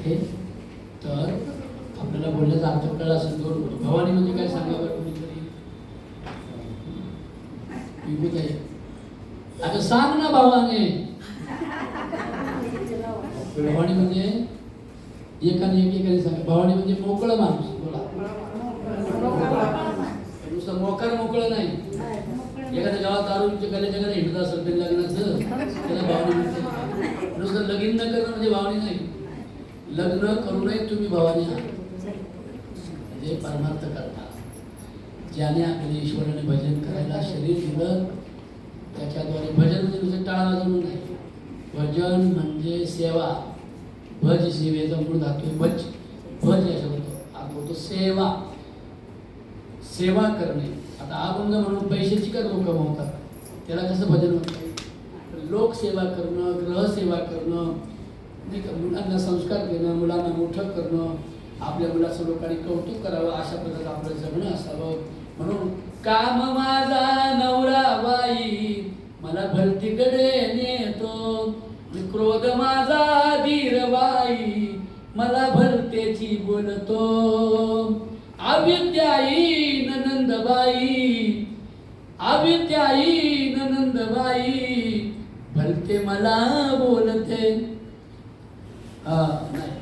Okay, तर आपल्याला बोलण्याचा अर्थ कळला असेल. दोन गोष्टी. भवानी म्हणजे काय सांगा बरं कोणीतरी? विभूत आहे. आता सांग ना भावाने. भवानी म्हणजे एकाने सांगा. भवानी म्हणजे मोकळं माणूस. बोला. नुसतं मोकळं नाही. एखाद्या गावात दारूच्या गल्याच्या गल्या हिंडत असेल ते लग्नाचं, त्याला भावनी म्हणते. नुसतं लगीन न करणं म्हणजे भावनी नाही. लग्न करूनही तुम्ही भावानी आहात म्हणजे परमार्थ करता. ज्याने आपल्या ईश्वराने भजन करायला शरीर दिलं त्याच्याद्वारे भजन म्हणजे नुसतं टाळा वाजवून नाही. भजन म्हणजे सेवा. भज सेवेचा मूळ धातू आहे भज. भज या शब्दाचा अर्थ होतो सेवा. सेवा करणे. आता अभंग म्हणून पैशाची का लोक कमवतात, त्याला कसं भजन म्हणतात? लोकसेवा करणं, ग्रहसेवा करणं, नाही का, मुलांना संस्कार देणं, मुलांना मोठं करणं, आपल्या मुलाचं लोकांनी कौतुक करावं, अशा पद्धतीचं आपलं जगणं असावं. म्हणून काम माझा नवरा बाई मला भलतीकडे नेतो, क्रोध माझा धीर बाई मला भलतेची बोलतो, अविद्यायी नंदबाई, अविद्यायी नंदबाई भलते मला बोलते. नाही